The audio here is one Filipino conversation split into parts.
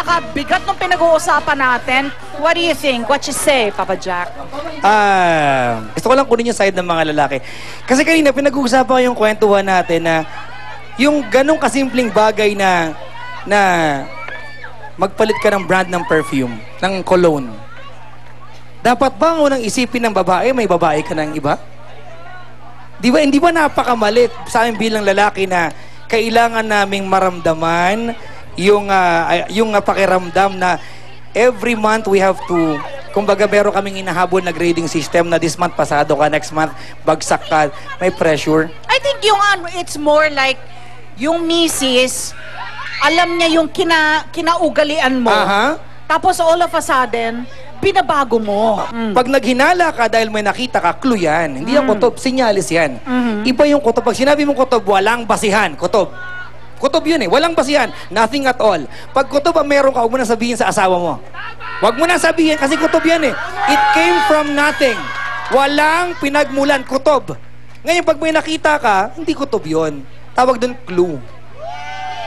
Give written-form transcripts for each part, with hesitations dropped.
napakabigat ng pinag-uusapan natin. What do you think? What you say, Papa Jack? Gusto ko lang kunin yung side ng mga lalaki. Kasi kanina, pinag-uusapan ko yung kwentuhan natin na yung ganong kasimpleng bagay na magpalit ka ng brand ng perfume, ng cologne. Dapat ba ang unang isipin ng babae, may babae ka ng iba? Hindi ba napakamalit sa amin bilang lalaki na kailangan naming maramdaman yung pakiramdam na every month we have to, kumbaga meron kaming inahabol na grading system na this month pasado ka, next month bagsak ka, may pressure. I think it's more like yung misis, alam niya yung kinaugalian mo. Tapos all of a sudden, binabago mo. Pag naghinala ka dahil may nakita ka, clue yan. Hindi yan kutob, sinyalis yan. Iba yung kutob. Pag sinabi mong kutob, walang basihan. Kutob. Kutob yun eh. Walang basihan. Nothing at all. Pag kutob ang meron ka, huwag mo na sabihin sa asawa mo. Huwag mo na sabihin kasi kutob yan eh. It came from nothing. Walang pinagmulan. Kutob. Ngayon, pag may nakita ka, hindi kutob yun. Tawag doon clue.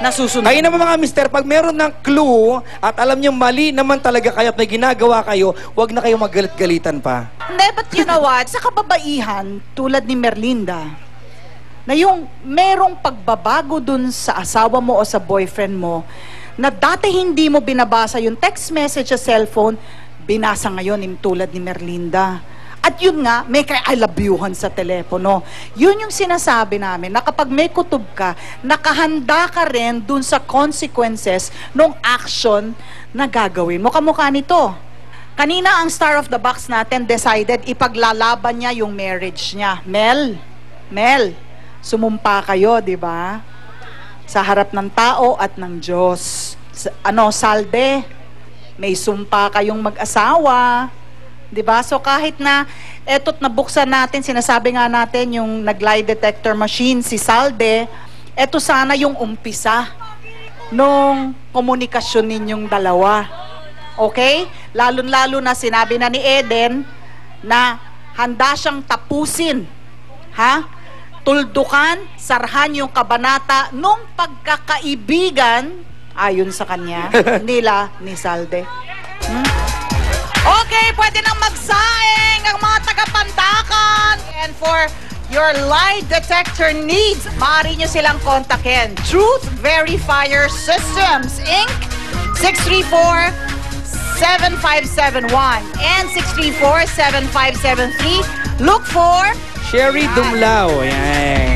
Nasusunod. Kayo naman mga mister, pag meron ng clue at alam niyo mali naman talaga kayo at may ginagawa kayo, huwag na kayo magalit-galitan pa. Hindi, but you know what? Sa kababaihan, tulad ni Merlinda, na yung merong pagbabago dun sa asawa mo o sa boyfriend mo, na dati hindi mo binabasa yung text message sa cellphone, binasa ngayon yung tulad ni Merlinda. At yun nga, may I love youhan sa telepono. Yun yung sinasabi namin, na kapag may kutob ka, nakahanda ka rin dun sa consequences ng action na gagawin mo. Kamukha nito. Kanina, ang star of the box natin decided ipaglalaban niya yung marriage niya. Mel, sumumpa kayo, di ba? Sa harap ng tao at ng Diyos. Salde, may sumpa kayong mag-asawa. Diba? So kahit na eto't nabuksan natin, sinasabi nga natin yung nag-lie detector machine, si Salde, eto sana yung umpisa nung komunikasyon ninyong dalawa. Okay? Lalo-lalo na sinabi na ni Eden na handa siyang tapusin. Ha? Tuldukan, sarhan yung kabanata nung pagkakaibigan, ayon sa kanya, nila ni Salde. Okay, pwede nang magsaing ang mga taga-Pandakan. And for your lie detector needs, maaari nyo silang kontakin. Truth Verifier Systems, Inc. 634-7571 and 634-7573. Look for Sherry Dumlao. Yan.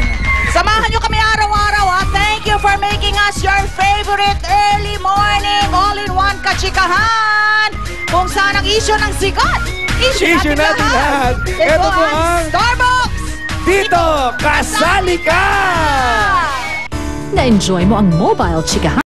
Samahan nyo kami araw-araw, ha? Thank you for making us your favorite early morning all-in-one kachikahan. Kung saan ang issue ng sikat, issue natin lahat. Ito po ang Starbucks! Dito, kasali ka! Na-enjoy mo ang mobile chikahan?